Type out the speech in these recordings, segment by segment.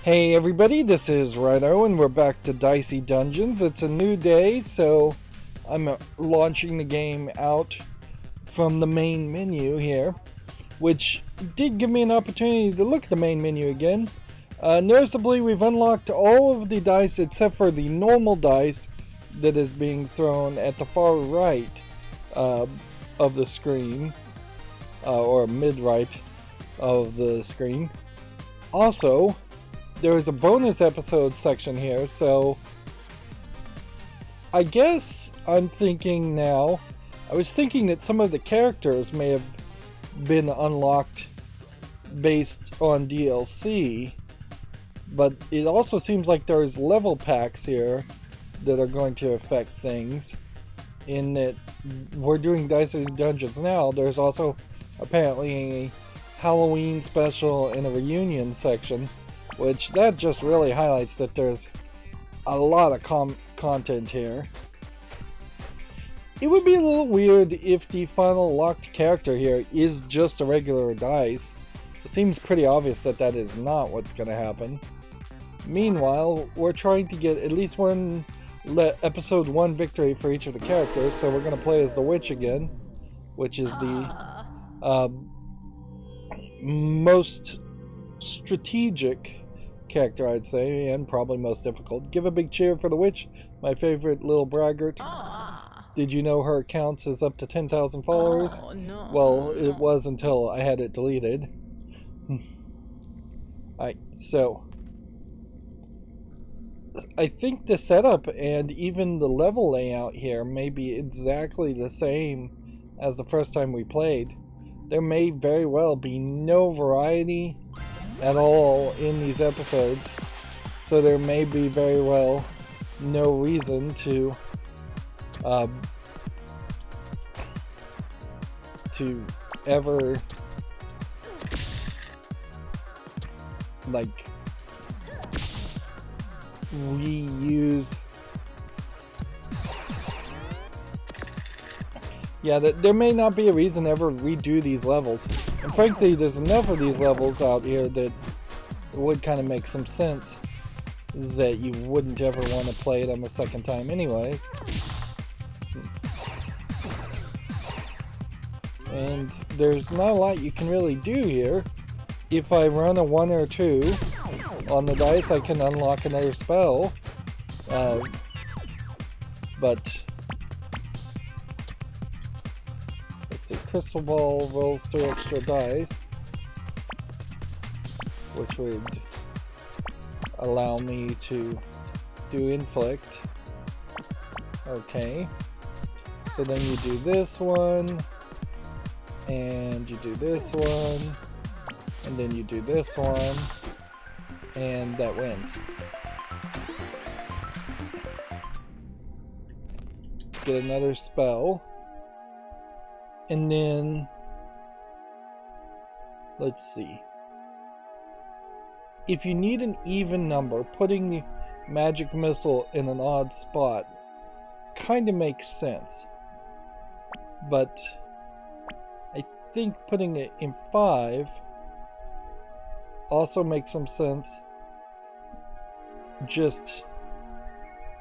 Hey everybody, this is Rydo and we're back to Dicey Dungeons. It's a new day, so I'm launching the game out from the main menu here, which did give me an opportunity to look at the main menu again. Noticeably, we've unlocked all of the dice except for the normal dice that is being thrown at the far right of the screen, or mid-right of the screen. Also, there is a bonus episode section here, so I guess I'm thinking now, I was thinking that some of the characters may have been unlocked based on DLC, but it also seems like there's level packs here that are going to affect things, in that we're doing Dicey Dungeons now. There's also apparently a Halloween special and a reunion section, which that just really highlights that there's a lot of content here. It would be a little weird if the final locked character here is just a regular dice. It seems pretty obvious that that is not what's going to happen. Meanwhile, we're trying to get at least one episode 1 victory for each of the characters, so we're going to play as the witch again, which is the most strategic character, I'd say, and probably most difficult. Give a big cheer for the witch, my favorite little braggart. Did you know her account is up to 10,000 followers? Oh, no. Well, it was until I had it deleted. Alright, so I think the setup and even the level layout here may be exactly the same as the first time we played. There may very well be no variety at all in these episodes, so there may be very well no reason to ever like reuse. Yeah, there may not be a reason to ever redo these levels. And frankly, there's enough of these levels out here that it would kind of make some sense that you wouldn't ever want to play them a second time anyways. And there's not a lot you can really do here. If I run a 1 or 2 on the dice, I can unlock another spell. But let's see, Crystal Ball rolls 2 extra dice, which would allow me to do Inflict. Okay, so then you do this one, and you do this one, and then you do this one, and that wins. Get another spell, and then let's see. If you need an even number, putting the magic missile in an odd spot kind of makes sense, but I think putting it in 5 also makes some sense. Just,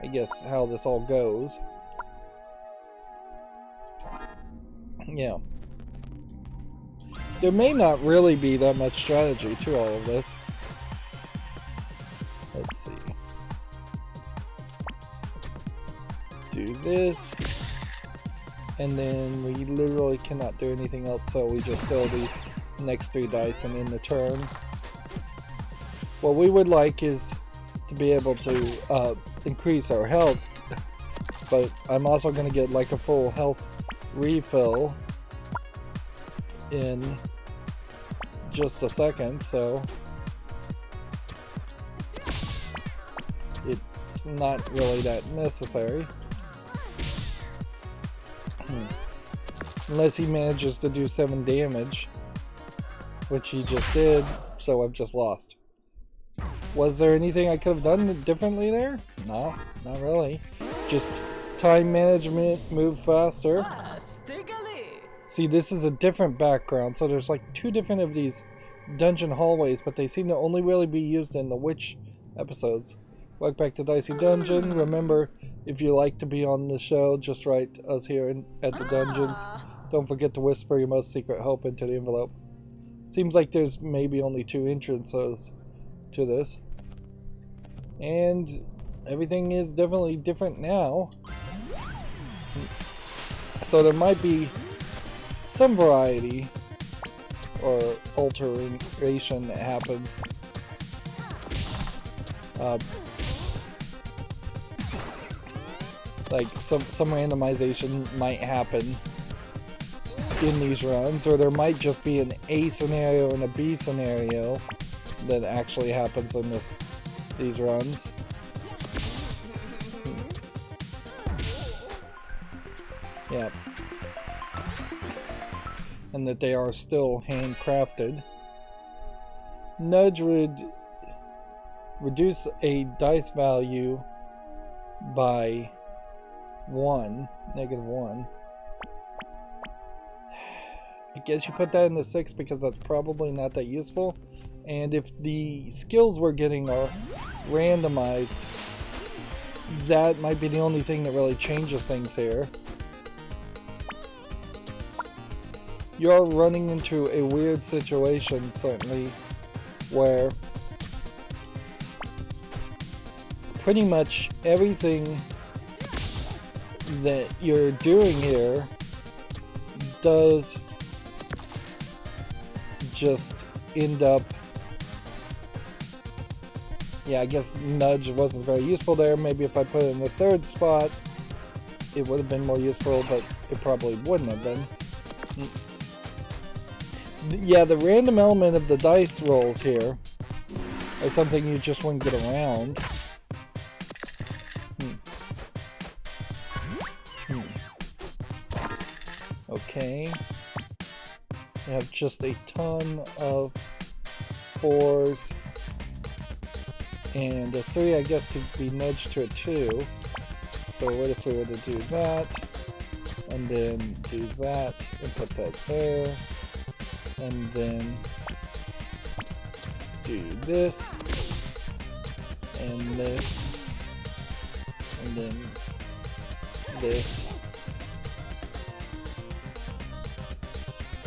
I guess, how this all goes. Yeah. There may not really be that much strategy to all of this. Let's see. Do this. And then we literally cannot do anything else, so we just throw the next 3 dice and end the turn. What we would like is to be able to increase our health, but I'm also going to get like a full health refill in just a second, so it's not really that necessary. Unless he manages to do 7 damage, which he just did, so I've just lost. Was there anything I could have done differently there? No, not really. Just time management, move faster. See, this is a different background, so there's like 2 different of these dungeon hallways, but they seem to only really be used in the witch episodes. Welcome back to Dicey Dungeon. Remember, if you like to be on the show, just write us here at the dungeons. Don't forget to whisper your most secret hope into the envelope. Seems like there's maybe only 2 entrances to this. And everything is definitely different now. So there might be some variety or alteration that happens. Like some randomization might happen in these runs, or there might just be an A scenario and a B scenario that actually happens in these runs. Yeah. And that they are still handcrafted. Nudge would reduce a dice value by -1. I guess you put that in the 6 because that's probably not that useful. And if the skills we're getting are randomized, that might be the only thing that really changes things here. You're running into a weird situation, certainly, where pretty much everything that you're doing here does just end up... Yeah, I guess nudge wasn't very useful there. Maybe if I put it in the 3rd spot, it would have been more useful, but it probably wouldn't have been. Yeah, the random element of the dice rolls here are something you just wouldn't get around. Okay. We have just a ton of 4s. And a 3, I guess, could be nudged to a 2. So what if we were to do that, and then do that, and put that there, and then do this, and this, and then this.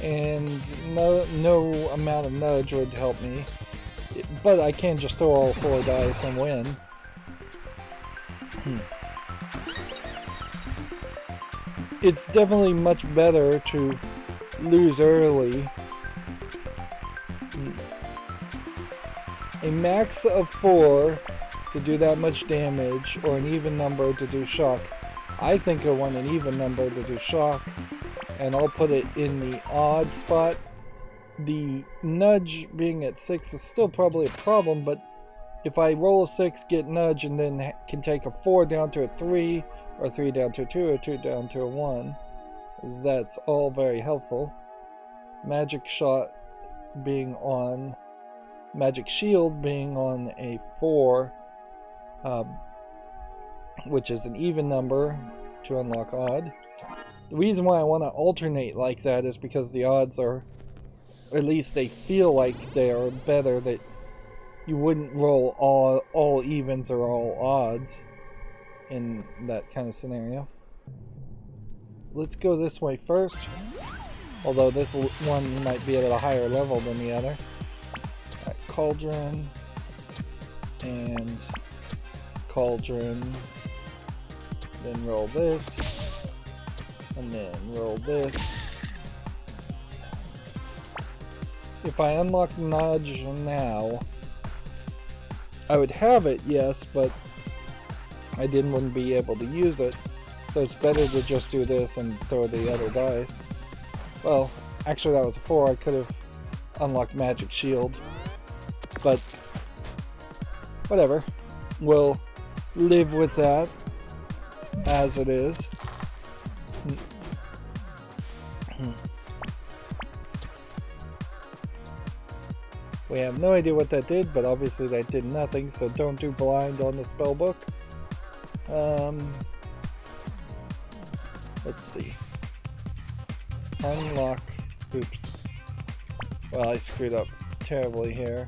And no amount of nudge would help me. But I can just throw all 4 dice and win. It's definitely much better to lose early. A max of 4 to do that much damage, or an even number to do shock. I think I want an even number to do shock, and I'll put it in the odd spot. The nudge being at 6 is still probably a problem, but if I roll a 6, get nudge, and then can take a 4 down to a 3, or 3 down to a 2, or 2 down to a 1, that's all very helpful. Magic shot being on, magic shield being on a 4, which is an even number to unlock odd. The reason why I want to alternate like that is because the odds are, at least they feel like they are better, that you wouldn't roll all evens or all odds in that kind of scenario. Let's go this way first, although this one might be at a higher level than the other. Alright, cauldron, and cauldron, then roll this, and then roll this. If I unlock nudge now, I would have it, yes, but I wouldn't be able to use it. So it's better to just do this and throw the other dice. Well, actually that was a 4. I could have unlocked magic shield. But whatever. We'll live with that as it is. We have no idea what that did, but obviously that did nothing, so don't do blind on the spell book. Let's see. Unlock. Oops. Well, I screwed up. terribly here.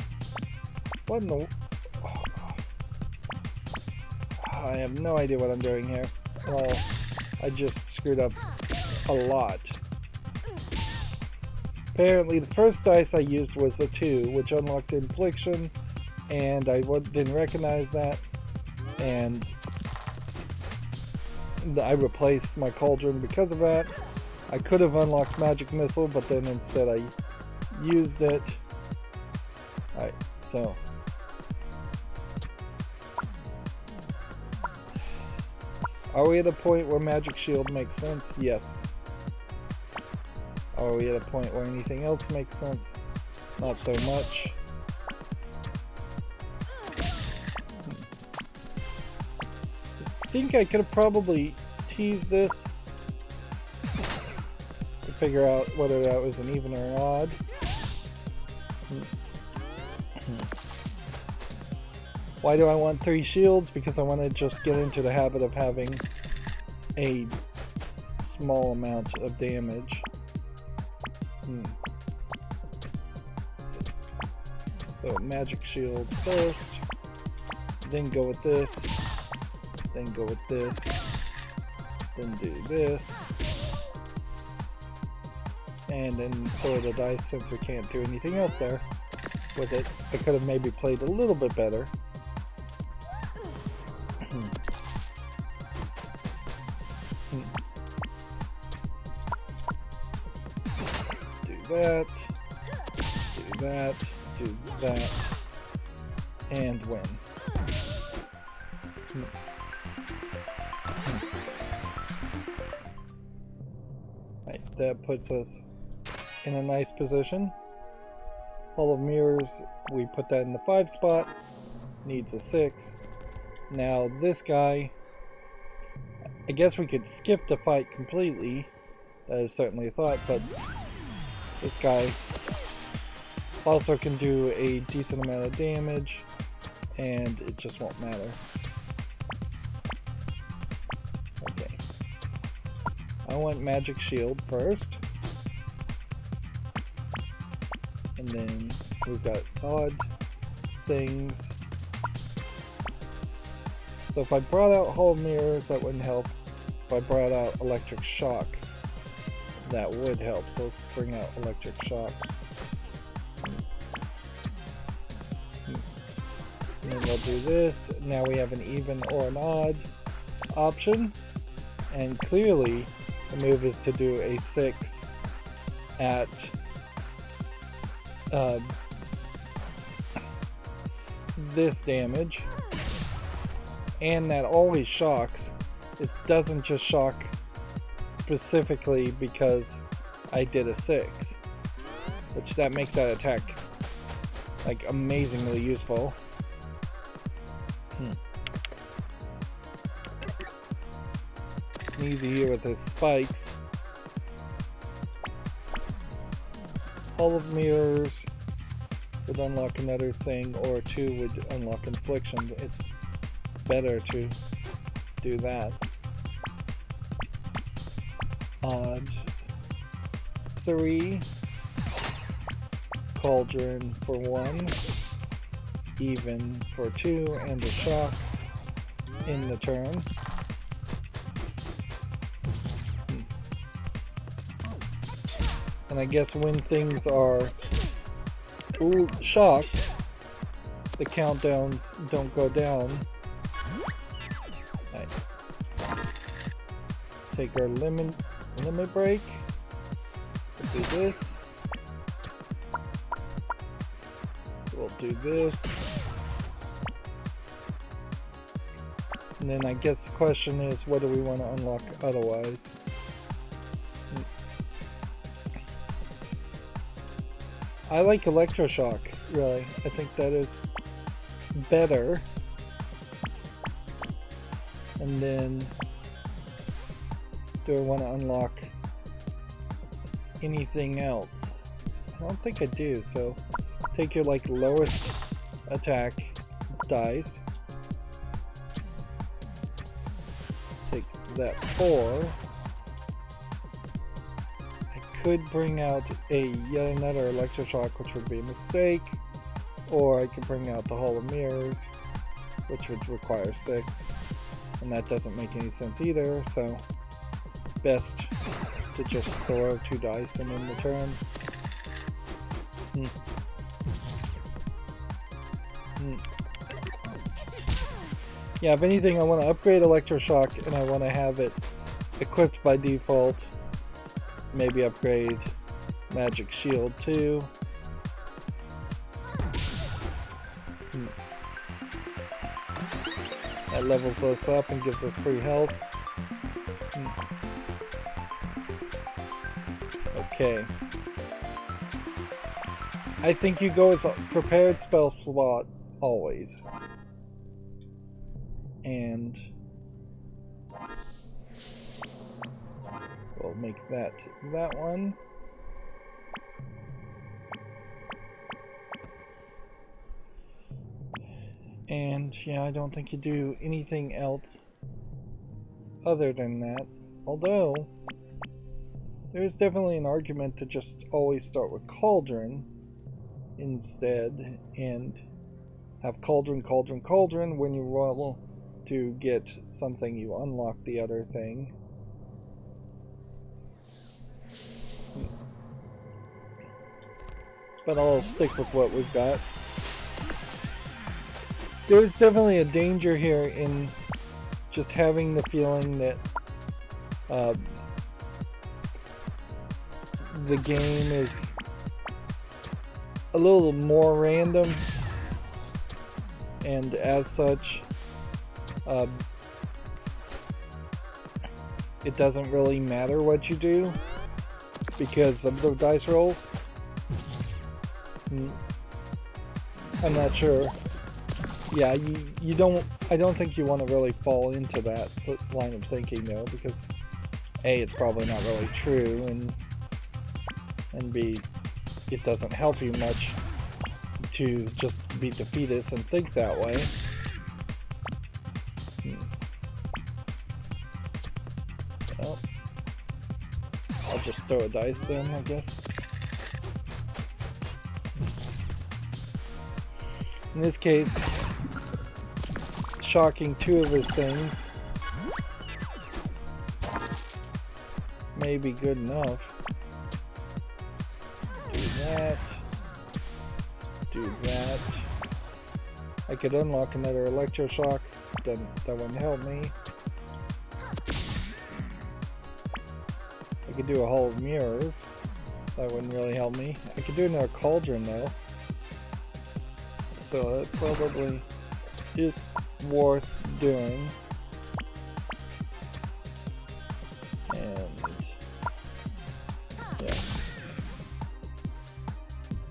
What in the... I have no idea what I'm doing here. Well, I just screwed up a lot. Apparently the first dice I used was a 2, which unlocked infliction, and I didn't recognize that, and I replaced my cauldron because of that. I could have unlocked magic missile, but then instead I used it. Alright, so are we at a point where magic shield makes sense? Yes. Are we at a point where anything else makes sense? Not so much. I think I could have probably teased this to figure out whether that was an even or an odd. Why do I want 3 shields? Because I want to just get into the habit of having a small amount of damage. So magic shield first, then go with this, then go with this, then do this, and then throw the dice since we can't do anything else there with it. I could have maybe played a little bit better. That, do that, do that, and win. Right, that puts us in a nice position. Hall of Mirrors, we put that in the 5 spot, needs a 6. Now this guy, I guess we could skip the fight completely. That is certainly a thought, but this guy also can do a decent amount of damage, and it just won't matter. Okay. I want Magic Shield first. And then we've got odd things. So if I brought out Hall of Mirrors, that wouldn't help. If I brought out Electric Shock, that would help. So let's bring out Electric Shock. And then we'll do this. Now we have an even or an odd option. And clearly the move is to do a 6 at this damage. And that always shocks. It doesn't just shock specifically because I did a 6, which that makes that attack like amazingly useful. Sneezy here with his spikes. Hall of Mirrors would unlock another thing, or 2 would unlock Infliction. It's better to do that. Odd 3, Cauldron for 1, even for 2, and a shock in the turn. And I guess when things are shocked, the countdowns don't go down. Right. Take our limit break. We'll do this. We'll do this. And then I guess the question is, what do we want to unlock otherwise? I like Electroshock, really. I think that is better. And then, do I want to unlock anything else? I don't think I do, so take your like lowest attack dice. Take that 4. I could bring out yet another electroshock, which would be a mistake, or I could bring out the Hall of Mirrors, which would require 6, and that doesn't make any sense either, so best to just throw 2 dice and then return. Yeah, if anything, I want to upgrade Electroshock and I want to have it equipped by default. Maybe upgrade Magic Shield too. That levels us up and gives us free health. Okay. I think you go with a prepared spell slot always. And we'll make that one. And yeah, I don't think you do anything else other than that. Although, there's definitely an argument to just always start with Cauldron instead and have Cauldron, Cauldron, Cauldron. When you roll to get something, you unlock the other thing. But I'll stick with what we've got. There's definitely a danger here in just having the feeling that the game is a little more random, and as such it doesn't really matter what you do because of the dice rolls. I'm not sure. Yeah, you don't. I don't think you want to really fall into that line of thinking though, because A, it's probably not really true, and B, it doesn't help you much to just be defeatist and think that way. Well, I'll just throw a dice then, I guess. In this case, shocking 2 of his things may be good enough. Do that. Do that. I could unlock another electroshock. That wouldn't help me. I could do a Hall of Mirrors. That wouldn't really help me. I could do another Cauldron though. So it probably is worth doing. And yeah,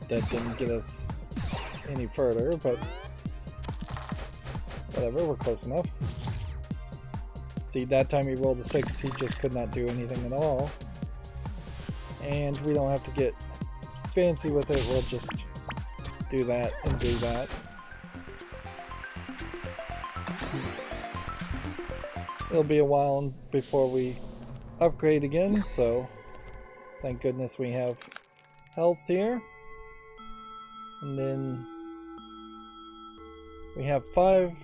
that didn't get us any further, but whatever, we're close enough. See, that time he rolled a 6, he just could not do anything at all. And we don't have to get fancy with it, we'll just do that and do that. It'll be a while before we upgrade again, so thank goodness we have health here. And then we have 5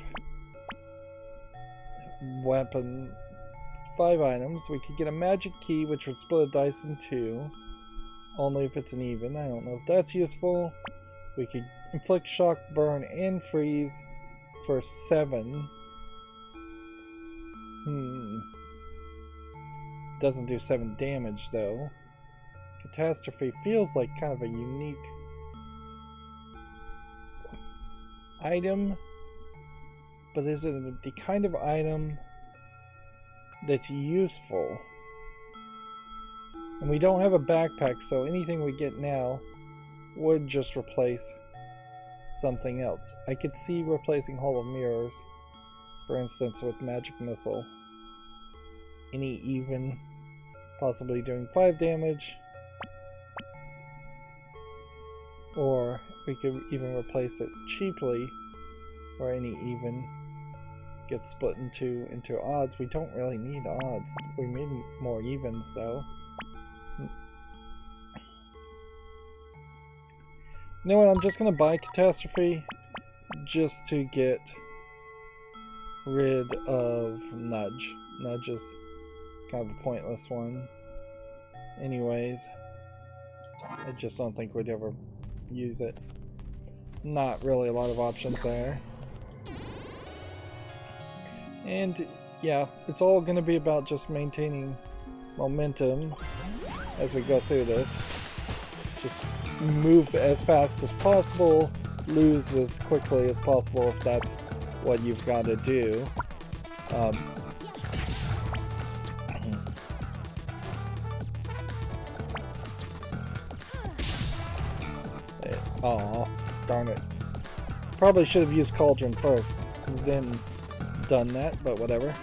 items. We could get a magic key, which would split a dice in 2, only if it's an even. I don't know if that's useful. We could inflict shock, burn, and freeze for 7. Doesn't do 7 damage though. Catastrophe feels like kind of a unique item, but is it the kind of item that's useful? And we don't have a backpack, so anything we get now would just replace something else. I could see replacing Hall of Mirrors, for instance, with Magic Missile. Any even, possibly doing 5 damage. Or we could even replace it cheaply, or any even gets split into odds. We don't really need odds. We need more evens though. You know what, I'm just gonna buy Catastrophe just to get rid of Nudge. Nudge is kind of a pointless one. Anyways, I just don't think we'd ever use it. Not really a lot of options there. And yeah, it's all going to be about just maintaining momentum as we go through this. Just move as fast as possible, lose as quickly as possible if that's what you've got to do. Aw, darn it. Probably should have used Cauldron first, then done that, but whatever.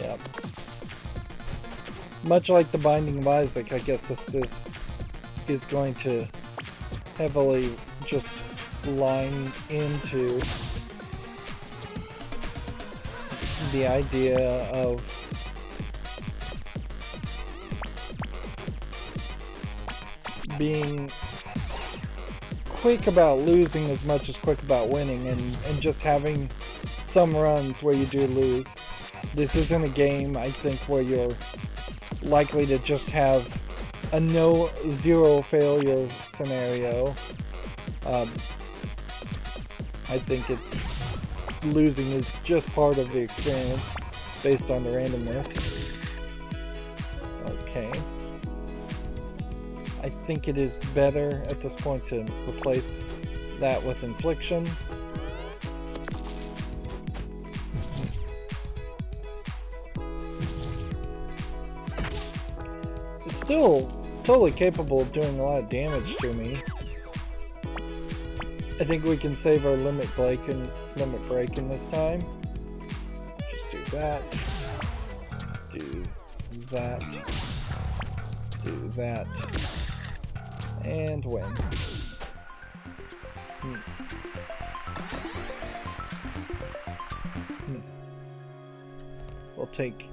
Yep. Much like the Binding of Isaac, I guess this is going to heavily just line into the idea of being quick about losing as much as quick about winning, and just having some runs where you do lose. This isn't a game, I think, where you're likely to just have a zero failure scenario. I think it's losing is just part of the experience based on the randomness. Okay. I think it is better at this point to replace that with Infliction. It's still totally capable of doing a lot of damage to me. I think we can save our limit break in this time. Just do that. Do that. Do that. And win. We'll take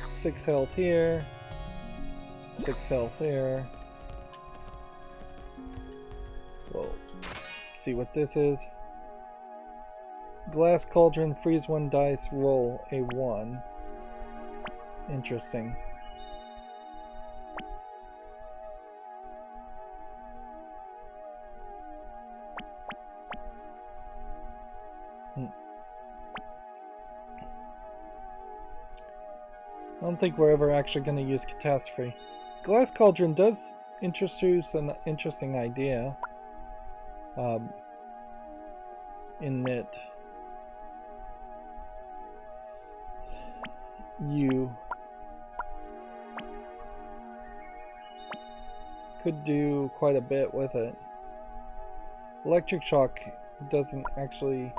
6 health here, 6 health here. We'll see what this is. Glass Cauldron, freeze 1 dice, roll a 1. Interesting. I don't think we're ever actually going to use Catastrophe. Glass Cauldron does introduce an interesting idea. In that you could do quite a bit with it. Electric Shock doesn't actually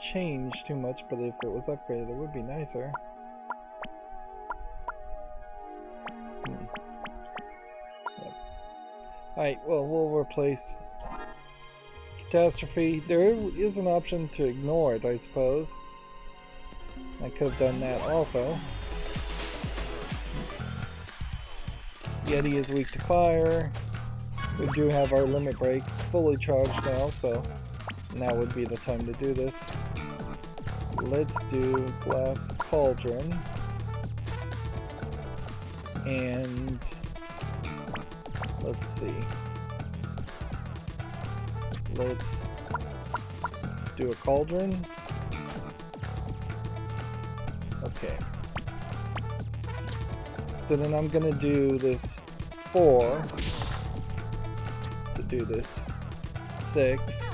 change too much, but if it was upgraded, it would be nicer. Yep. Alright, well, we'll replace Catastrophe. There is an option to ignore it, I suppose. I could have done that also. Yeti is weak to fire. We do have our limit break fully charged now, so now would be the time to do this. Let's do Glass Cauldron. And let's see. Let's do a Cauldron. Okay. So then I'm gonna do this 4 to do this 6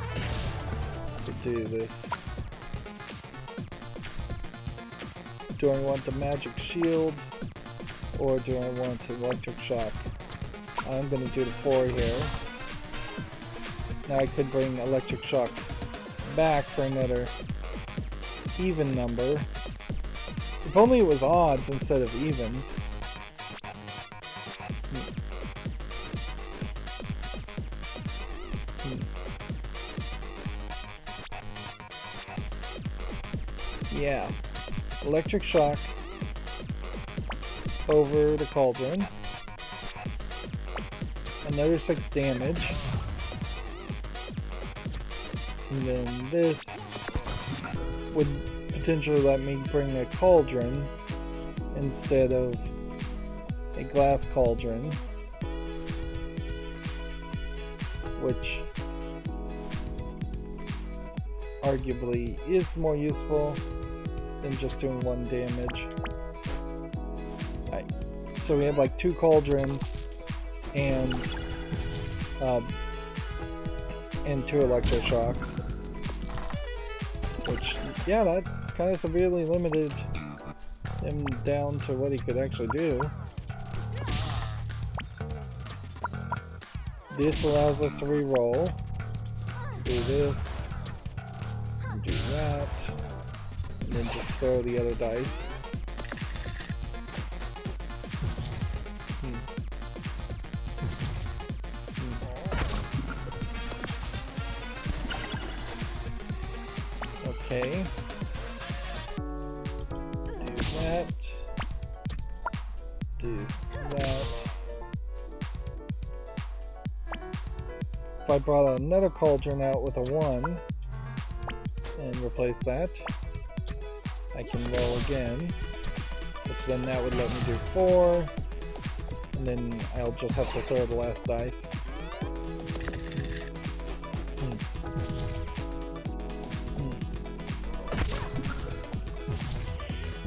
to do this. Do I want the magic shield or do I want electric shock? I'm gonna do the 4 here. Now I could bring electric shock back for another even number. If only it was odds instead of evens. Yeah. Electric shock over the cauldron. Another 6 damage. And then this would potentially let me bring a cauldron instead of a glass cauldron, which arguably is more useful than just doing 1 damage. Alright, so we have like 2 cauldrons and 2 electroshocks, which, yeah, that kind of severely limited him down to what he could actually do. This allows us to re-roll. Do this, do that, and then just throw the other dice. Okay. Do that. Do that. If I brought another cauldron out with a 1 and replace that, I can roll again, which then that would let me do 4, and then I'll just have to throw the last dice.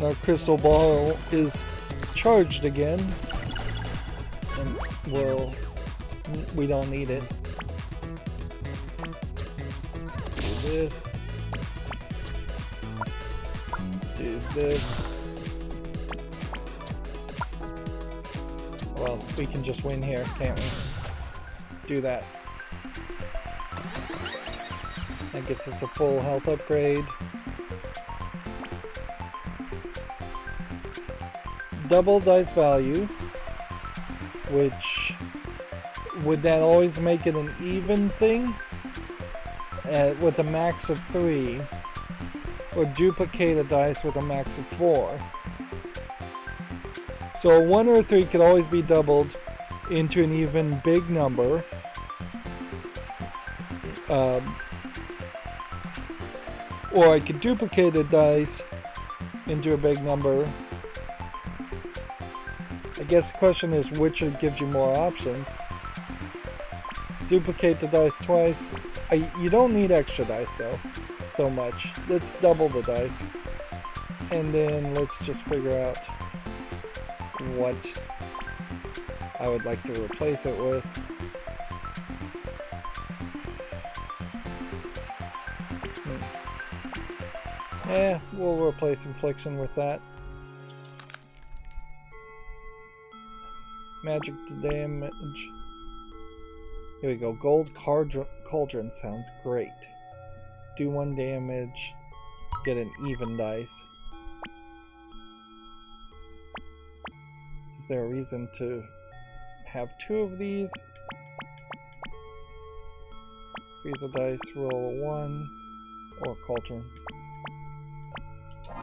Our crystal ball is charged again, and we don't need it. Do this. Do this. Well, we can just win here, can't we? Do that. That gets us a full health upgrade. Double dice value, which would that always make it an even thing with a max of 3, or duplicate a dice with a max of 4. So a 1 or a 3 could always be doubled into an even big number, or I could duplicate a dice into a big number. I guess the question is which gives you more options. Duplicate the dice twice. You don't need extra dice though, so much. Let's double the dice. And then let's just figure out what I would like to replace it with. Yeah, we'll replace Infliction with that. Magic to damage. Here we go. Gold cauldron sounds great. Do 1 damage. Get an even dice. Is there a reason to have 2 of these? Freeze a dice, roll a 1, or a cauldron.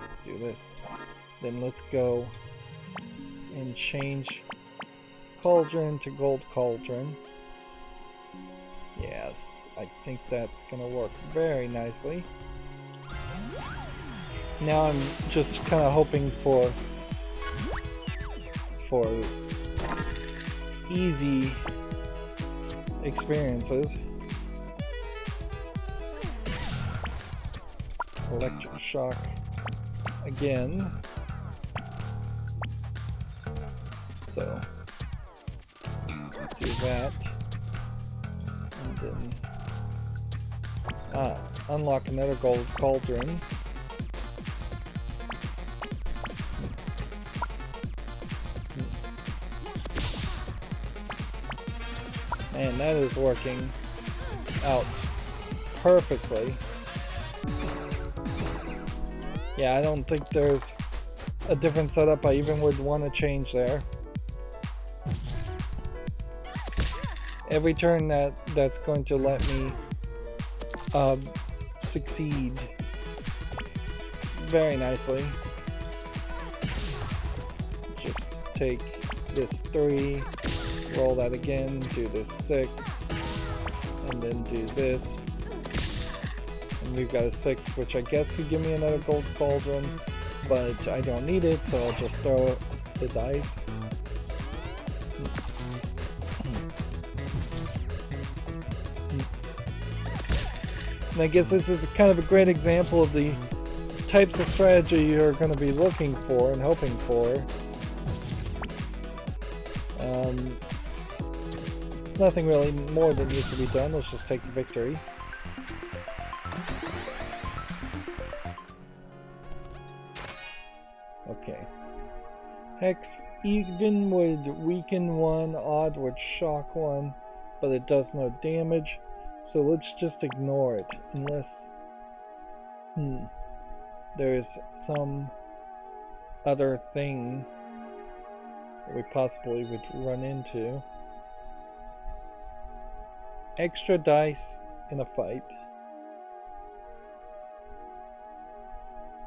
Let's do this. Then let's go and change cauldron to gold cauldron. Yes, I think that's gonna work very nicely. Now I'm just kind of hoping for easy experiences. Electric shock again. So do that, and then unlock another gold cauldron. Man, that is working out perfectly. Yeah, I don't think there's a different setup I even would want to change there. Every turn that's going to let me succeed very nicely. Just take this 3, roll that again, do this 6, and then do this. And we've got a 6, which I guess could give me another gold cauldron, but I don't need it, so I'll just throw the dice. And I guess this is kind of a great example of the types of strategy you're going to be looking for and hoping for. There's nothing really more that needs to be done. Let's just take the victory. Okay. Hex even would weaken 1, odd would shock 1, but it does no damage. So let's just ignore it, unless there's some other thing that we possibly would run into. Extra dice in a fight.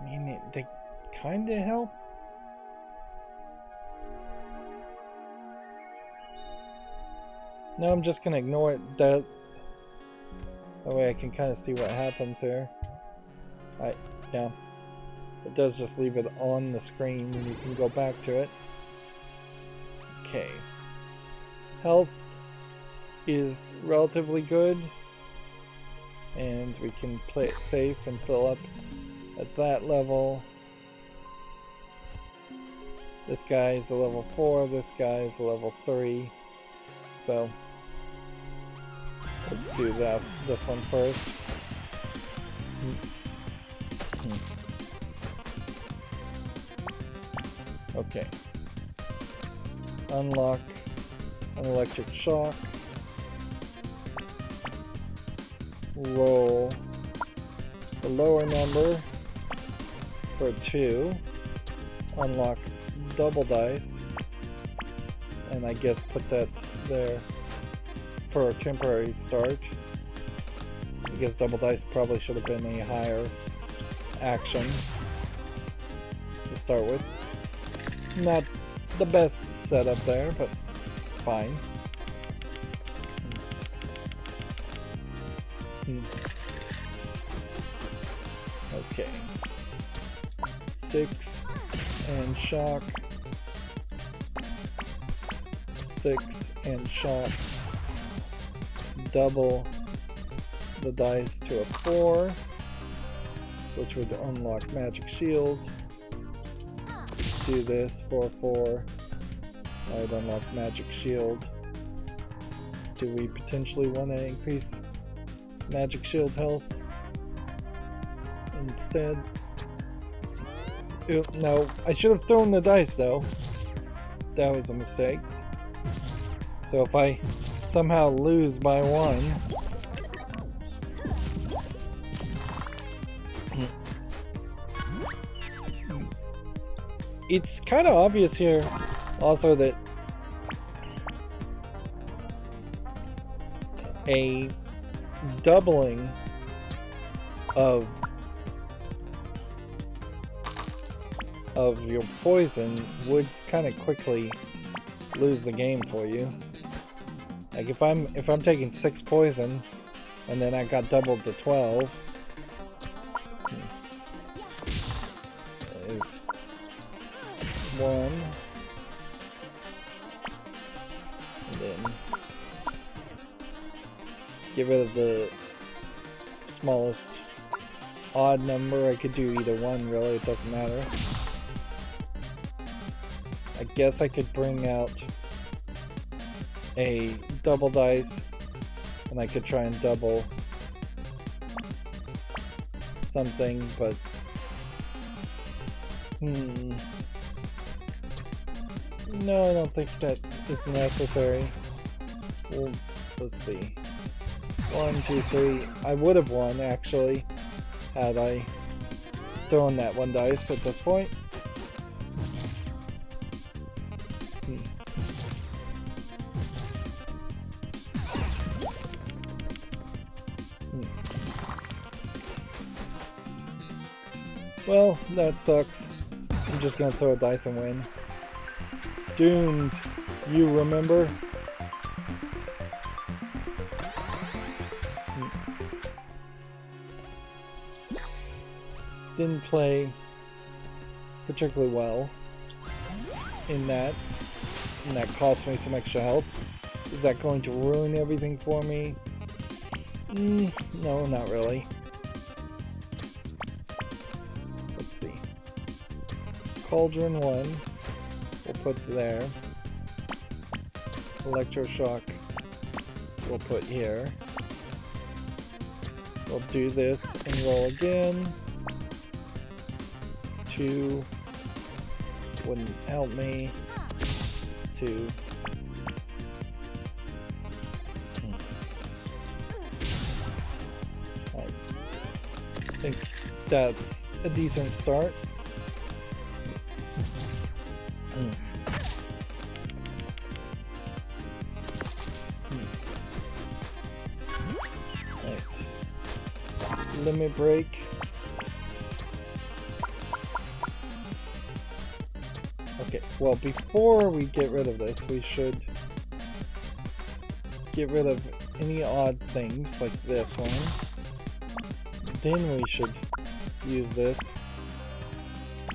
I mean, they kind of help. No, I'm just gonna ignore it. That way I can kind of see what happens here. Yeah. It does just leave it on the screen and you can go back to it. Okay. Health is relatively good. And we can play it safe and fill up at that level. This guy is a level 4, this guy is a level 3. So let's do this one first. Okay. Unlock an electric shock. Roll the lower number for 2. Unlock double dice. And I guess put that there for a temporary start. I guess double dice probably should have been a higher action to start with. Not the best setup there, but fine. Okay. 6 and shock. 6 and shock. Double the dice to a 4, which would unlock magic shield. Do this for 4. I would unlock magic shield. Do we potentially want to increase magic shield health instead? Oop, no, I should have thrown the dice though. That was a mistake. So if I somehow lose by 1, it's kind of obvious here also that a doubling of your poison would kind of quickly lose the game for you. Like if I'm taking 6 poison and then I got doubled to 12, there's 1, and then get rid of the smallest odd number. I could do either one, really, it doesn't matter. I guess I could bring out a double dice and I could try and double something, but no, I don't think that is necessary. Well, let's see. 1, 2, 3. I would have won, actually, had I thrown that 1 dice at this point. Well, that sucks. I'm just gonna throw a dice and win. Doomed. You remember? Didn't play particularly well in that, and that cost me some extra health. Is that going to ruin everything for me? No, not really. Let's see. Cauldron 1, we'll put there. Electroshock, we'll put here. We'll do this and roll again. 2 wouldn't help me. 2. I think that's a decent start. Right. Limit break. Okay, well, before we get rid of this, we should get rid of any odd things like this one. Then we should use this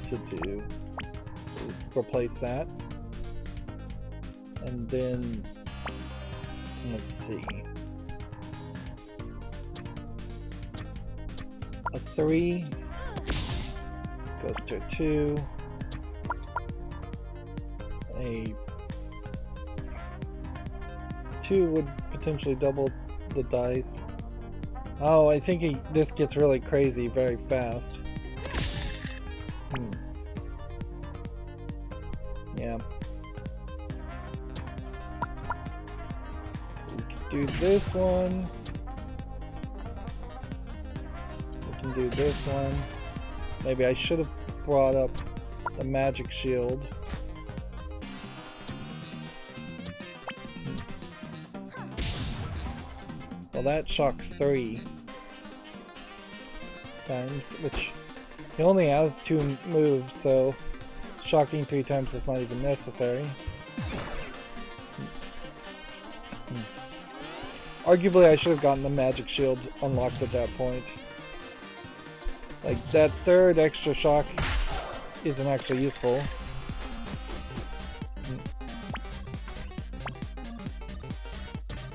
to replace that. And then, let's see. A 3 goes to a 2. A 2 would potentially double the dice. Oh, I think this gets really crazy very fast. Yeah. So we can do this one. We can do this one. Maybe I should have brought up the magic shield. Well, that shocks 3 times, which he only has 2 moves, so shocking 3 times is not even necessary. Arguably, I should have gotten the magic shield unlocked at that point. Like, that 3rd extra shock isn't actually useful.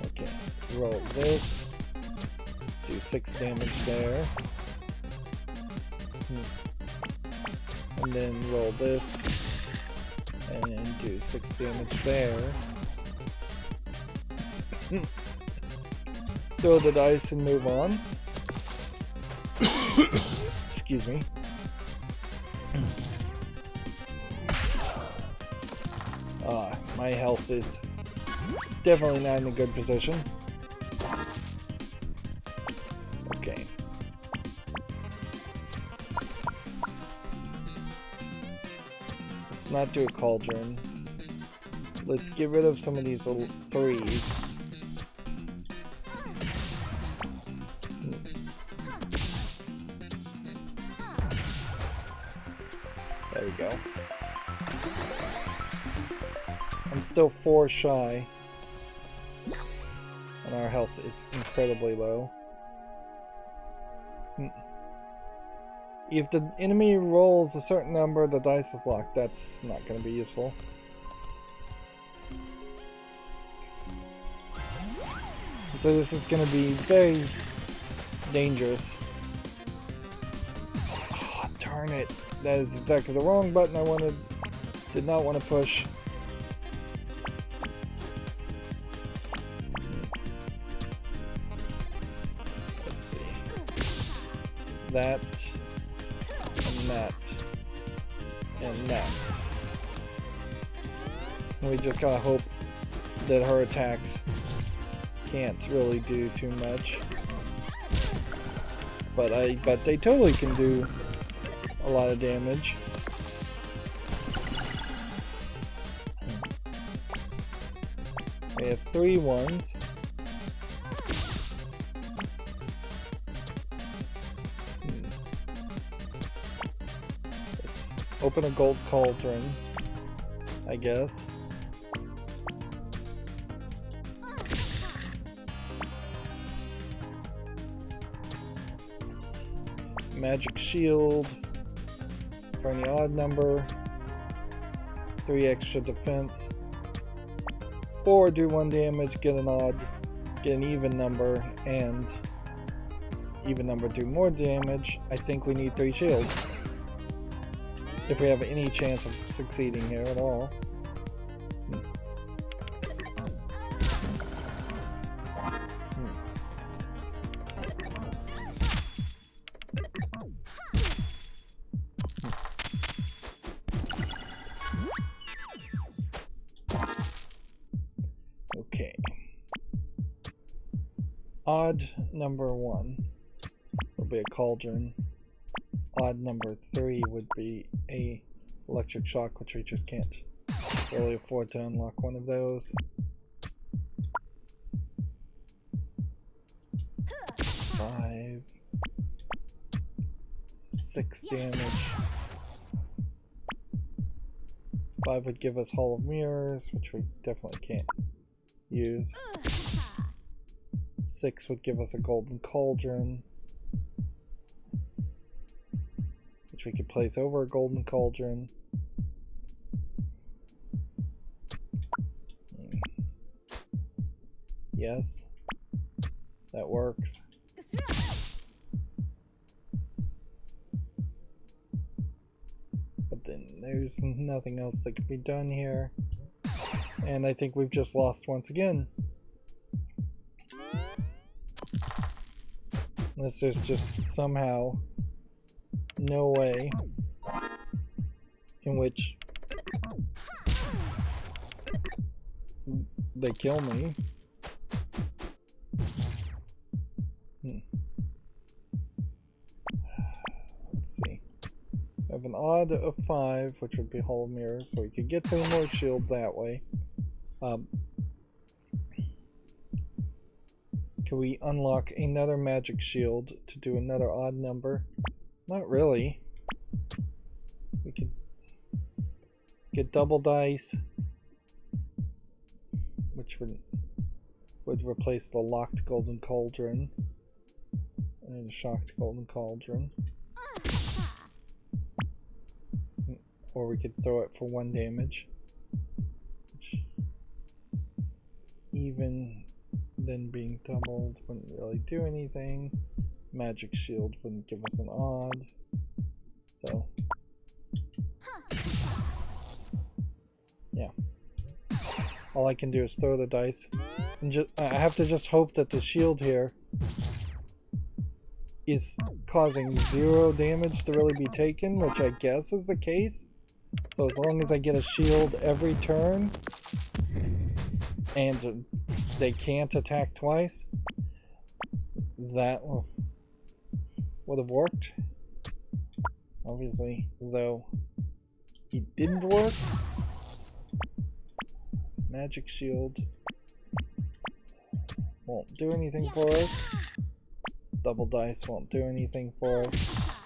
Okay, roll this. Do 6 damage there. And then roll this. And do 6 damage there. Throw the dice and move on. Excuse me. My health is definitely not in a good position. Okay. Let's not do a cauldron. Let's get rid of some of these little 3s. There we go. I'm still 4 shy. And our health is incredibly low. If the enemy rolls a certain number, the dice is locked. That's not going to be useful. And so this is going to be very dangerous. Oh, darn it. That is exactly the wrong button I wanted. Did not want to push. Let's see. That. And that. And that. And we just gotta hope that her attacks can't really do too much. But they totally can do a lot of damage. We have 3 ones. Let's open a gold cauldron, I guess. magic shield for any odd number, 3 extra defense, or do 1 damage, get an even number, and even number do more damage. I think we need 3 shields if we have any chance of succeeding here at all. Okay. Odd number 1 will be a cauldron. Odd number 3 would be a electric shock, which we just can't really afford to unlock one of those. 5, 6 damage. 5 would give us Hall of Mirrors, which we definitely can't use. 6 would give us a golden cauldron, which we could place over a golden cauldron. Yes, that works. But then there's nothing else that can be done here. And I think we've just lost once again. Unless there's just somehow no way in which they kill me. Let's see. I have an odd of 5, which would be Hall of Mirrors, so we could get 3 more shield that way. Can we unlock another magic shield to do another odd number? Not really. We could get double dice, which would replace the locked golden cauldron and a shocked golden cauldron. Or we could throw it for 1 damage, which even then being doubled wouldn't really do anything. Magic shield wouldn't give us an odd, so yeah, all I can do is throw the dice, and I have to just hope that the shield here is causing 0 damage to really be taken, which I guess is the case. So as long as I get a shield every turn and they can't attack twice, that would have worked. Obviously, though, it didn't work. Magic shield won't do anything for us. Double dice won't do anything for us.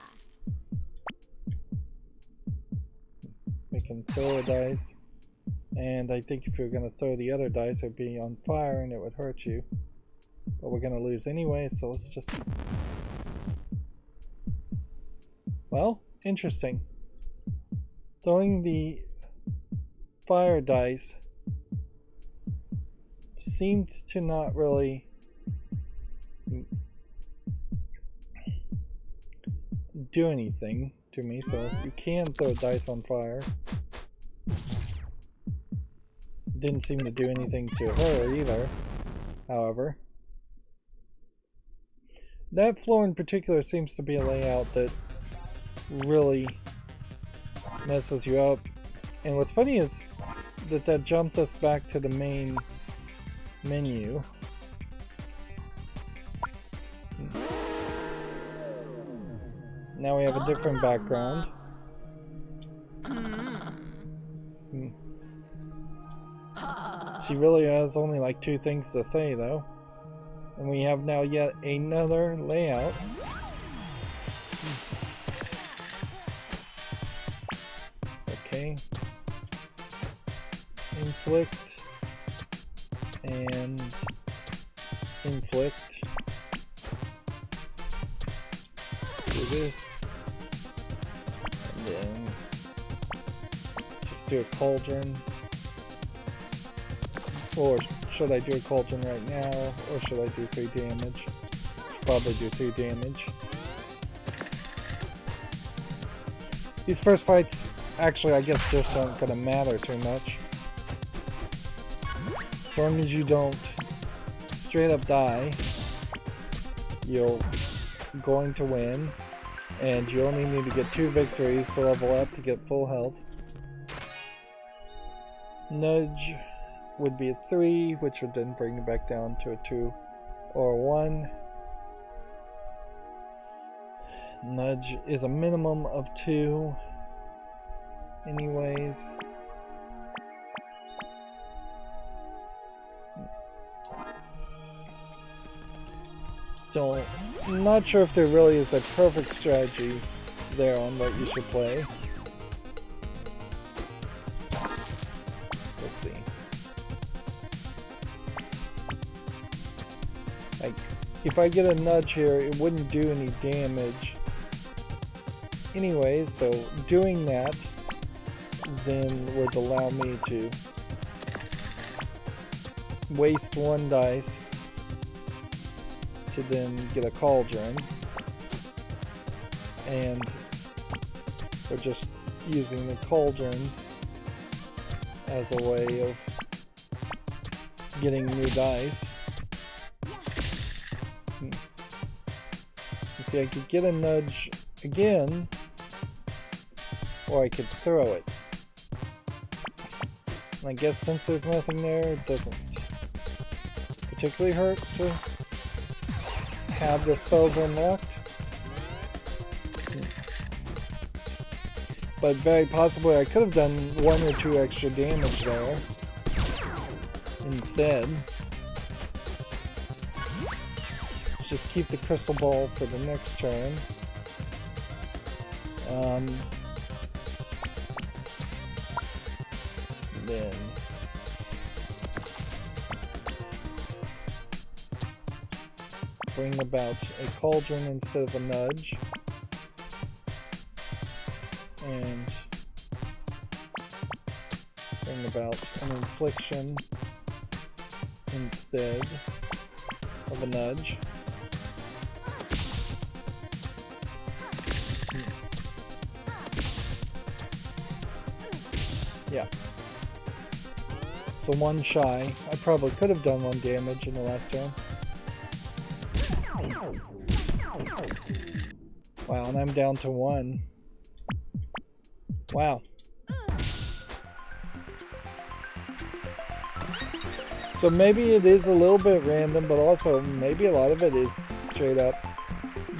We can throw a dice, and I think if you're going to throw the other dice, it would be on fire and it would hurt you. But we're going to lose anyway, so let's just... Well, interesting. Throwing the fire dice seemed to not really do anything to me, so you can throw dice on fire. Didn't seem to do anything to her either, however. That floor in particular seems to be a layout that really messes you up. And what's funny is that jumped us back to the main menu. Now we have a different background. She really has only like 2 things to say though. And we have now yet another layout. Okay. Inflict. And inflict. Do this. do a cauldron. Or should I do a cauldron right now? Or should I do 3 damage? Should probably do 3 damage. These first fights, actually, I guess just aren't gonna matter too much. As long as you don't straight up die, you're going to win. And you only need to get 2 victories to level up to get full health. Nudge would be a 3, which would then bring it back down to a 2 or a 1. Nudge is a minimum of 2. Anyways. Still not sure if there really is a perfect strategy there on what you should play. Let's see. Like, if I get a nudge here, it wouldn't do any damage. Anyways, so doing that then would allow me to waste 1 dice to then get a cauldron, and we're just using the cauldrons as a way of getting new dice. See, I could get a nudge again, or I could throw it. And I guess since there's nothing there, it doesn't particularly hurt to have the spells unlocked. But very possibly I could have done 1 or 2 extra damage there instead. Let's just keep the crystal ball for the next turn. Then bring about a cauldron instead of a nudge, and bring about an infliction instead of a nudge. Yeah. So 1 shy. I probably could have done 1 damage in the last turn. Wow, and I'm down to 1. Wow. So maybe it is a little bit random, but also maybe a lot of it is straight up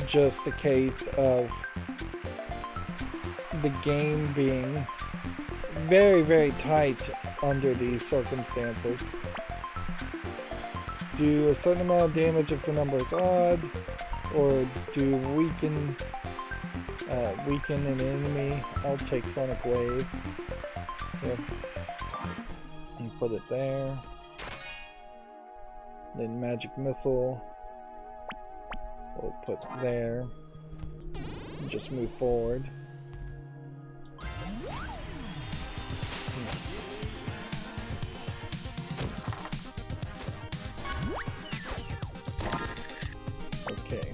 just a case of the game being very, very tight under these circumstances. Do a certain amount of damage if the number is odd, or do weaken an enemy. I'll take Sonic Wave. Yep. And put it there. Then Magic Missile we'll put there. And just move forward. Okay.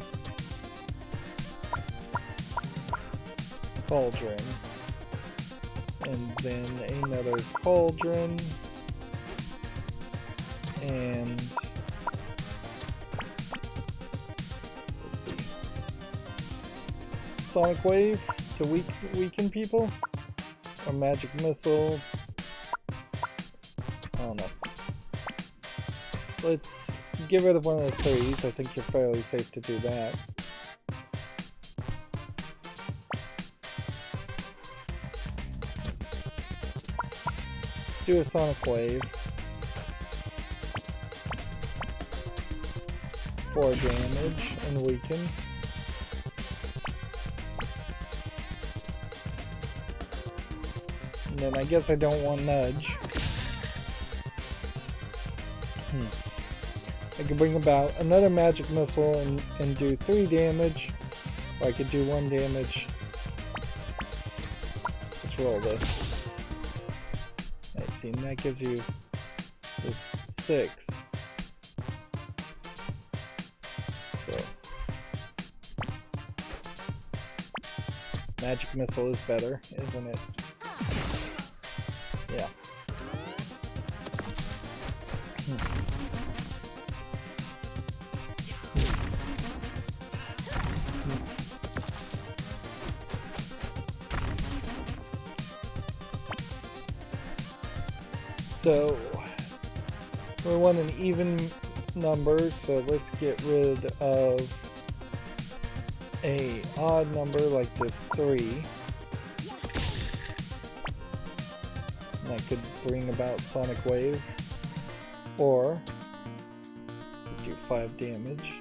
Cauldron. And then another cauldron. And let's see. Sonic Wave to weaken people? Or Magic Missile? I don't know. Let's get rid of one of the 3s. I think you're fairly safe to do that. Let's do a Sonic Wave. 4 damage and weaken. And then I guess I don't want Nudge. I could bring about another Magic Missile and do 3 damage. Or I could do 1 damage. Let's roll this. See, and that gives you this 6. So magic missile is better, isn't it? Yeah. So we want an even number, so let's get rid of a odd number like this 3. And that could bring about Sonic Wave, or do 5 damage.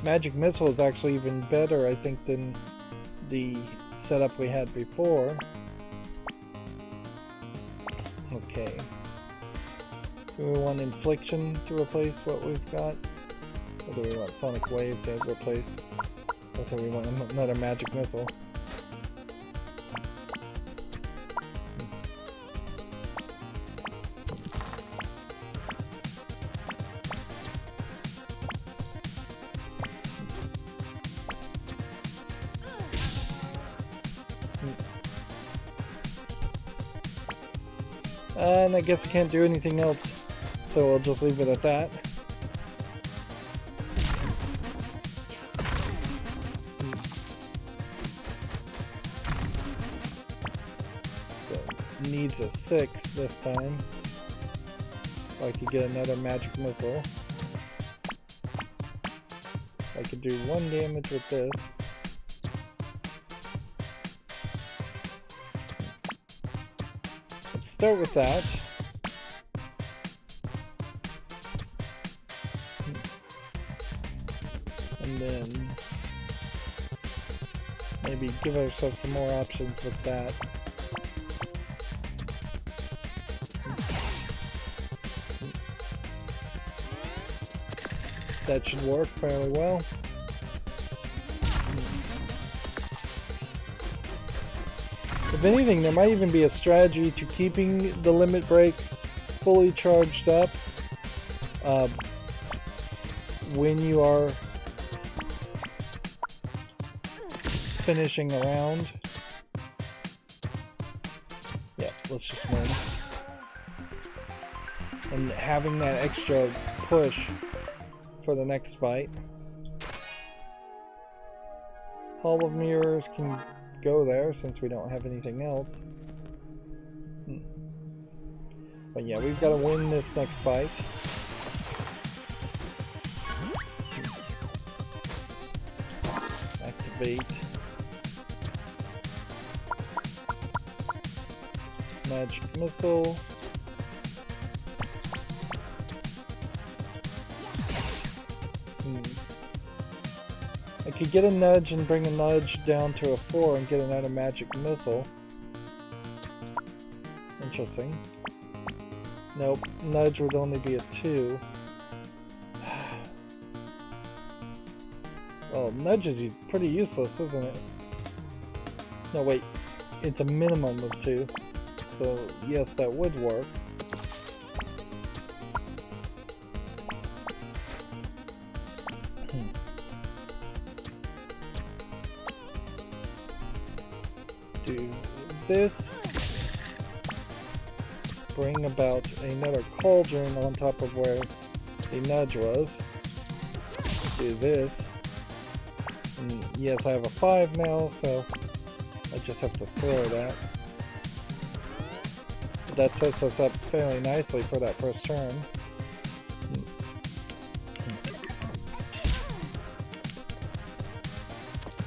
Magic Missile is actually even better, I think, than the setup we had before. Okay. Do we want Infliction to replace what we've got? Or do we want Sonic Wave to replace? Or do we want another Magic Missile? And I guess I can't do anything else, so we'll just leave it at that. So, needs a 6 this time. I could get another magic missile. I could do 1 damage with this. Start with that. And then maybe give ourselves some more options with that. That should work fairly well. If anything, there might even be a strategy to keeping the limit break fully charged up when you are finishing a round. Yeah, let's just win. And having that extra push for the next fight. Hall of Mirrors can go there since we don't have anything else. But yeah, we've got to win this next fight. Activate. Magic Missile. I could get a nudge and bring a nudge down to a 4 and get another magic missile. Interesting. Nope, nudge would only be a 2. Well, nudge is pretty useless, isn't it? No, wait. It's a minimum of 2. So, yes, that would work. Do this. Bring about another cauldron on top of where the nudge was. Do this. And yes, I have a 5 now, so I just have to throw that. But that sets us up fairly nicely for that first turn.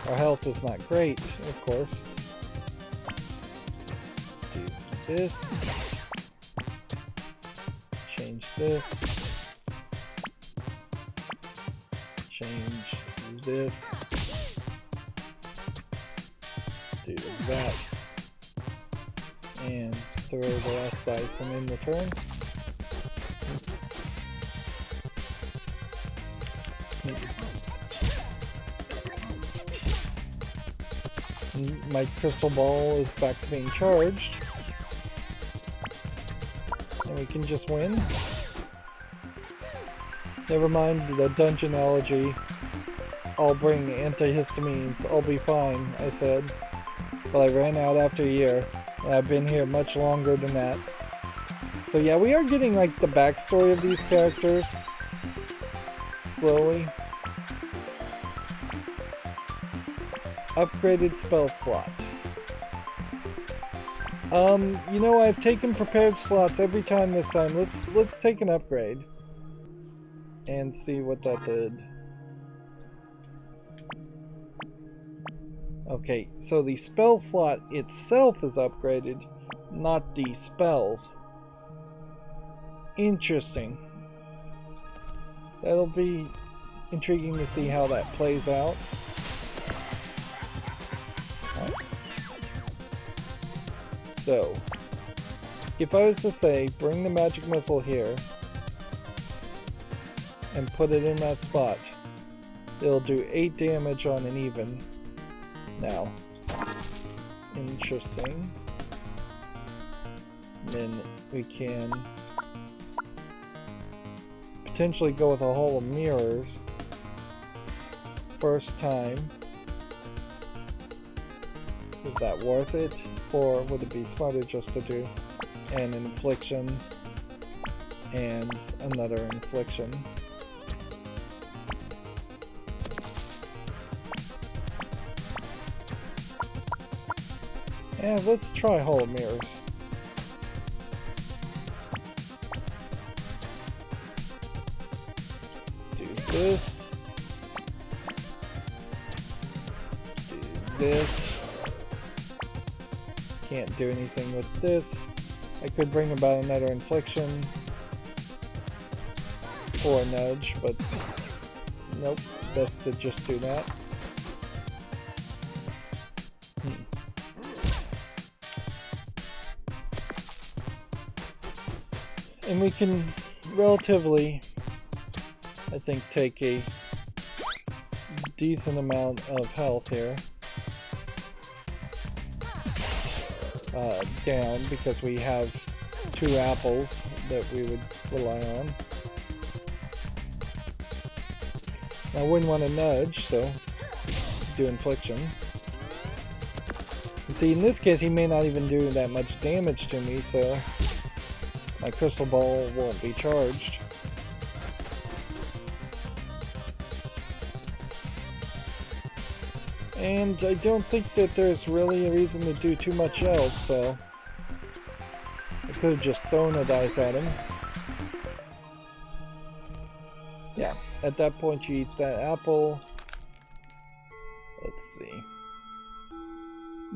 Our health is not great, of course. Do this. Change this. Change this. Do that. And throw the last dice and end the turn. My crystal ball is back to being charged. And we can just win. Never mind the dungeonology. I'll bring antihistamines. I'll be fine, I said. But I ran out after a year. And I've been here much longer than that. So yeah, we are getting like the backstory of these characters. Slowly. Upgraded spell slot. You know, I've taken prepared slots every time this time. Let's take an upgrade. And see what that did. Okay, so the spell slot itself is upgraded, not the spells. Interesting. That'll be intriguing to see how that plays out. So, if I was to say, bring the magic missile here and put it in that spot, it'll do 8 damage on an even. Now, interesting. Then we can potentially go with a Hall of Mirrors. First time. Is that worth it? Or would it be smarter just to do an infliction and another infliction? Yeah, let's try Hall of Mirrors. Do this. Do this. Can't do anything with this. I could bring about another infliction or a nudge, but nope, best to just do that. And we can relatively, I think, take a decent amount of health here. Down, because we have 2 apples that we would rely on. I wouldn't want to nudge, so do infliction. You see, in this case, he may not even do that much damage to me, so my crystal ball won't be charged. And I don't think that there's really a reason to do too much else, so I could have just thrown a dice at him. Yeah, at that point you eat that apple. Let's see.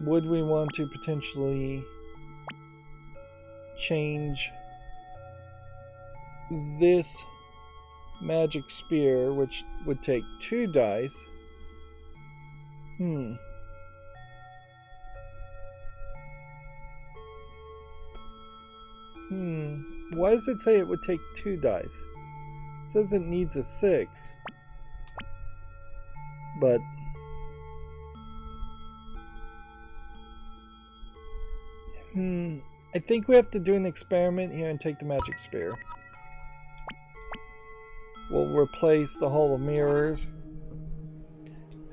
Would we want to potentially change this magic spear, which would take 2 dice? Why does it say it would take 2 dice? It says it needs a 6. But I think we have to do an experiment here and take the magic spear. We'll replace the Hall of Mirrors.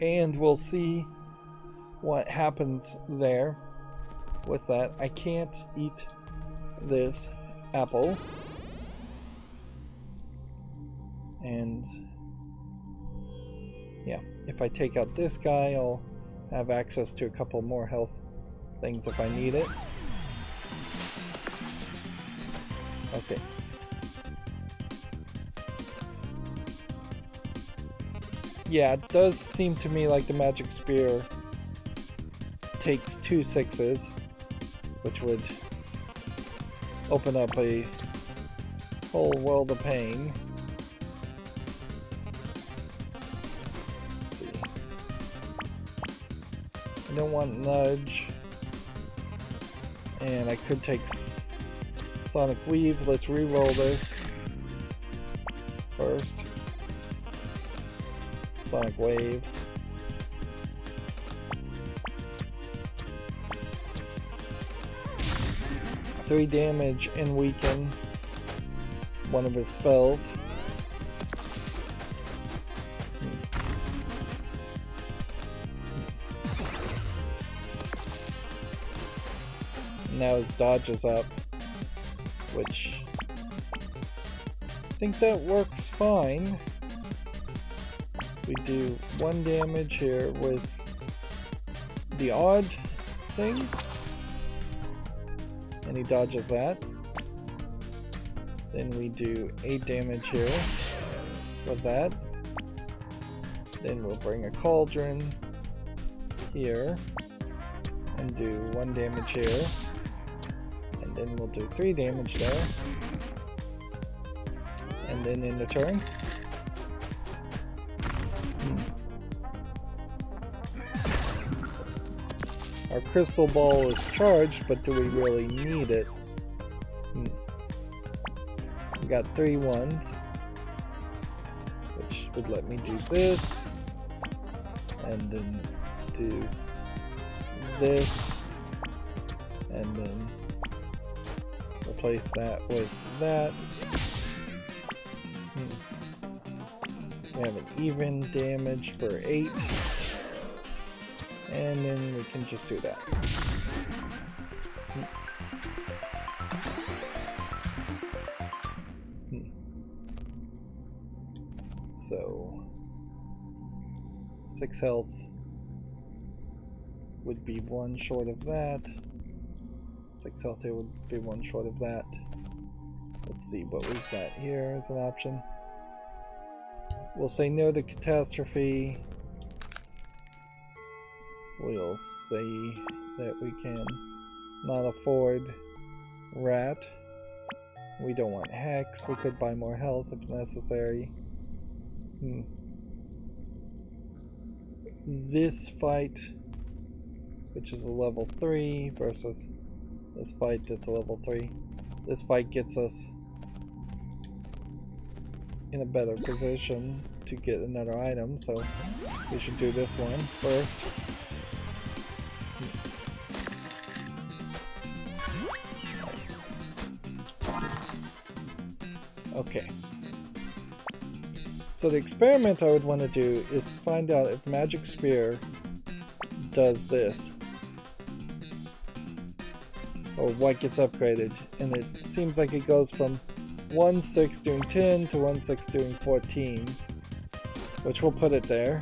And we'll see what happens there with that. I can't eat this apple. And yeah, if I take out this guy, I'll have access to a couple more health things if I need it. Okay. Yeah, it does seem to me like the magic spear takes 2 6s, which would open up a whole world of pain. Let's see. I don't want nudge. And I could take Sonic Weave. Let's re-roll this first. Sonic Wave. Three damage and weaken. one of his spells. Now his dodge is up, which I think that works fine. We do 1 damage here with the odd thing, and he dodges that. Then we do 8 damage here with that. Then we'll bring a cauldron here and do 1 damage here. And then we'll do 3 damage there. And then in the turn. Our crystal ball is charged, but do we really need it? We got 3 ones, which would let me do this, and then do this, and then replace that with that. We have an even damage for 8. And then we can just do that. So 6 health would be 1 short of that. 6 health here would be 1 short of that. Let's see what we've got here as an option. We'll say no to catastrophe. We'll say that we can not afford rat. We don't want hex. We could buy more health if necessary. This fight, which is a level 3, versus this fight that's a level 3. This fight gets us in a better position to get another item, so we should do this one first. Okay. So the experiment I would want to do is find out if Magic Spear does this, or what gets upgraded, and it seems like it goes from 1/6 doing 10 to 1/6 doing 14, which we'll put it there,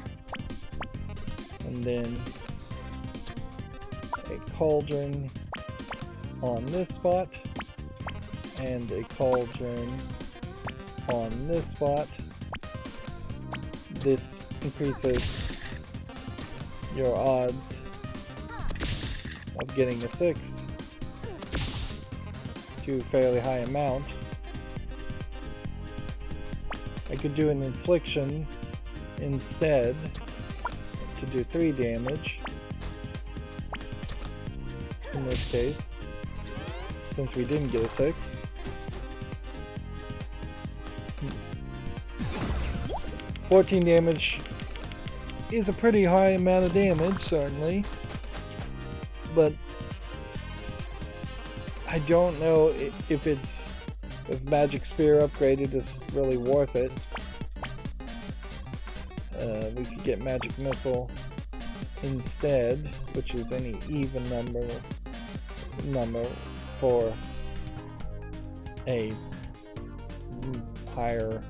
and then a cauldron on this spot, and a cauldron on this spot. This increases your odds of getting a 6 to a fairly high amount. I could do an infliction instead to do 3 damage in this case, since we didn't get a 6. 14 damage is a pretty high amount of damage, certainly, but I don't know if Magic Spear upgraded is really worth it. We could get Magic Missile instead, which is any even number for a higher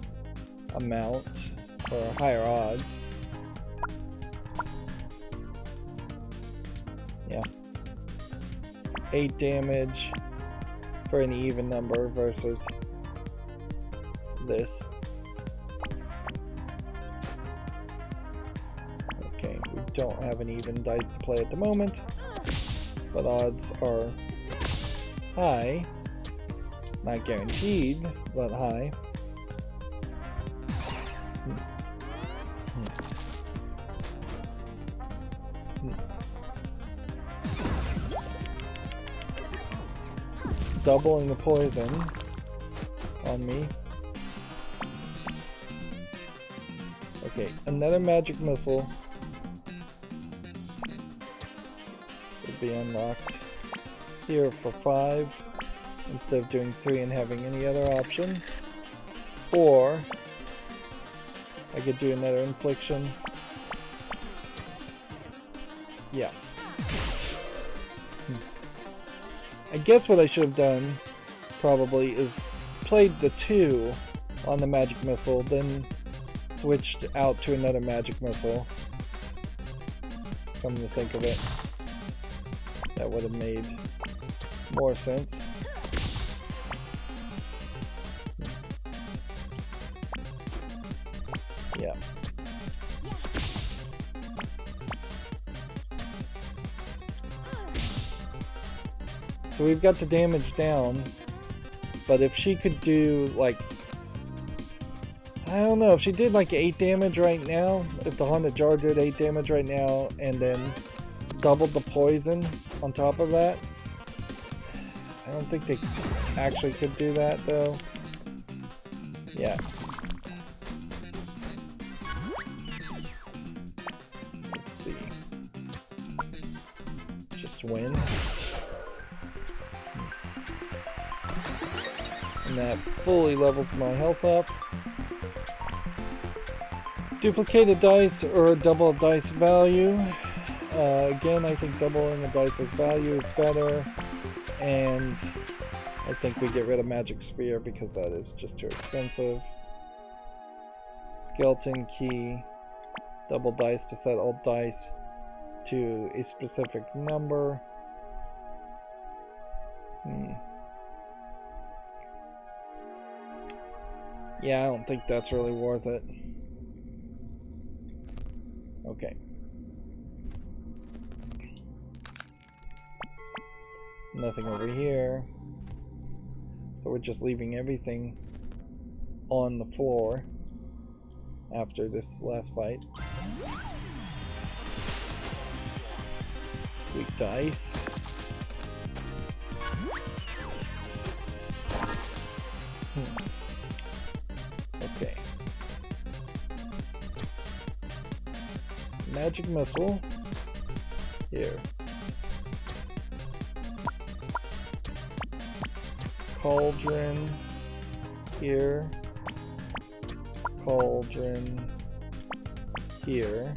amount or higher odds. Yeah. 8 damage for an even number versus this. Okay, we don't have an even dice to play at the moment, but odds are high. Not guaranteed, but high. Doubling the poison on me. Okay, another magic missile would be unlocked here for 5 instead of doing 3 and having any other option. Or I could do another infliction. Yeah. I guess what I should have done probably is played the 2 on the magic missile, then switched out to another magic missile. Come to think of it, that would have made more sense. Yeah. So we've got the damage down, but if she could do like, I don't know, if she did like 8 damage right now, if the Haunted Jar did 8 damage right now, and then doubled the poison on top of that, I don't think they actually could do that though. Yeah. Let's see. Just win. And that fully levels my health up. Duplicated dice or double dice value. Again, I think doubling the dice's value is better. And I think we get rid of Magic Spear because that is just too expensive. Skeleton Key. Double dice to set all dice to a specific number. Yeah, I don't think that's really worth it. Okay. Nothing over here. So we're just leaving everything on the floor after this last fight. Weak dice. Okay. Magic missile. Here. Cauldron. Here. Cauldron. Here.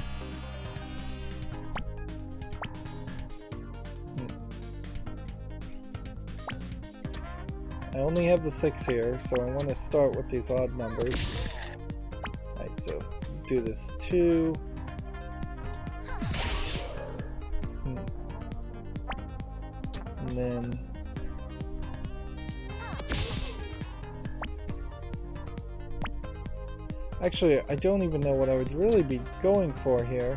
I only have the 6 here, so I want to start with these odd numbers. Alright, so do this 2. And then actually, I don't even know what I would really be going for here.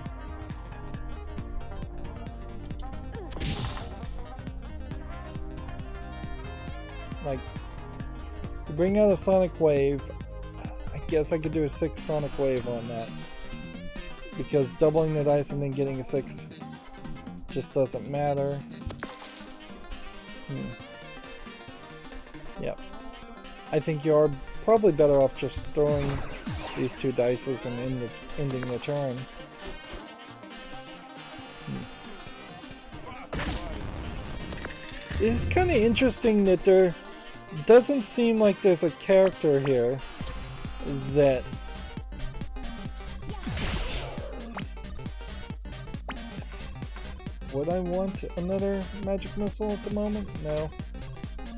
Like, to bring out a Sonic Wave, I guess I could do a 6 Sonic Wave on that. Because doubling the dice and then getting a 6 just doesn't matter. Yep. I think you are probably better off just throwing these 2 dices and ending the turn. It's kind of interesting that there doesn't seem like there's a character here that would I want another magic missile at the moment? No.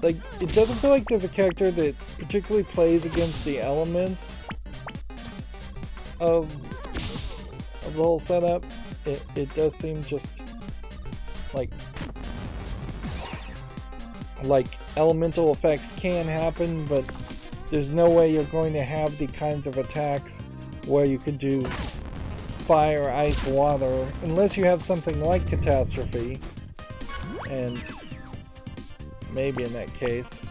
Like, it doesn't feel like there's a character that particularly plays against the elements of the whole setup. It does seem just like elemental effects can happen, but there's no way you're going to have the kinds of attacks where you could do fire, ice, water, unless you have something like Catastrophe. And maybe in that case,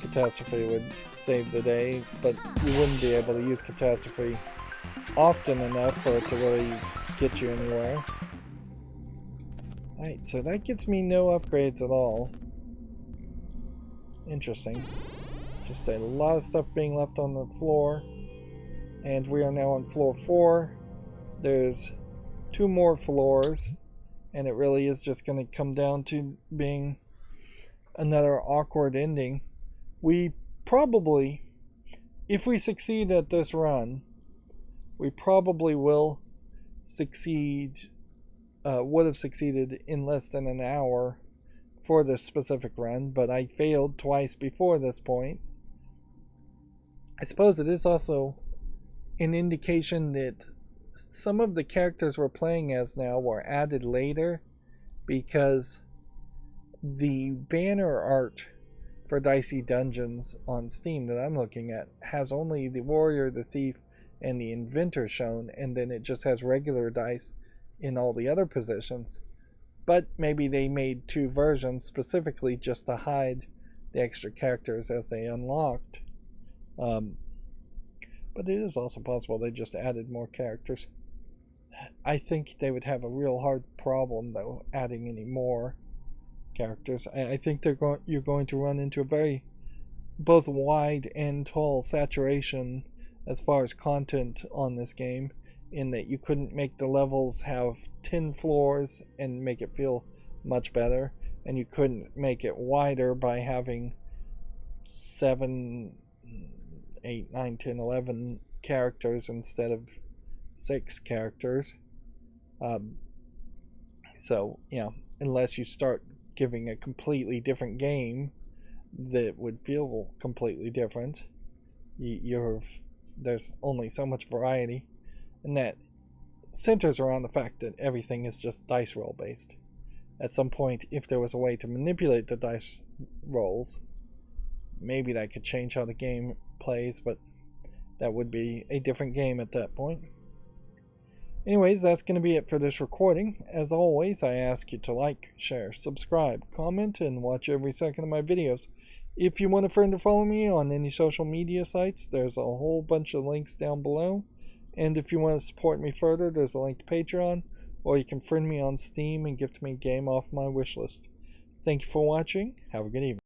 Catastrophe would save the day, but you wouldn't be able to use Catastrophe often enough for it to really get you anywhere. Alright, so that gets me no upgrades at all. Interesting. Just a lot of stuff being left on the floor. And we are now on floor 4. There's 2 more floors. And it really is just going to come down to being another awkward ending. We probably, if we succeed at this run, we probably will would have succeeded in less than an hour for this specific run, but I failed twice before this point. I suppose it is also an indication that some of the characters we're playing as now were added later, because the banner art for Dicey Dungeons on Steam that I'm looking at has only the warrior, the thief, and the inventor shown, and then it just has regular dice in all the other positions. But maybe they made two versions specifically just to hide the extra characters as they unlocked. But it is also possible they just added more characters. I think they would have a real hard problem, though, adding any more characters. I think you're going to run into a very both wide and tall saturation as far as content on this game, in that you couldn't make the levels have 10 floors and make it feel much better, and you couldn't make it wider by having 7, 8, 9, 10, 11 characters instead of 6 characters. So, unless you start giving a completely different game that would feel completely different, there's only so much variety, and that centers around the fact that everything is just dice roll based. At some point, if there was a way to manipulate the dice rolls, maybe that could change how the game plays, but that would be a different game at that point. Anyways, that's going to be it for this recording. As always, I ask you to like, share, subscribe, comment, and watch every second of my videos. If you want a friend to follow me on any social media sites, there's a whole bunch of links down below. And if you want to support me further, there's a link to Patreon, or you can friend me on Steam and gift me a game off my wishlist. Thank you for watching. Have a good evening.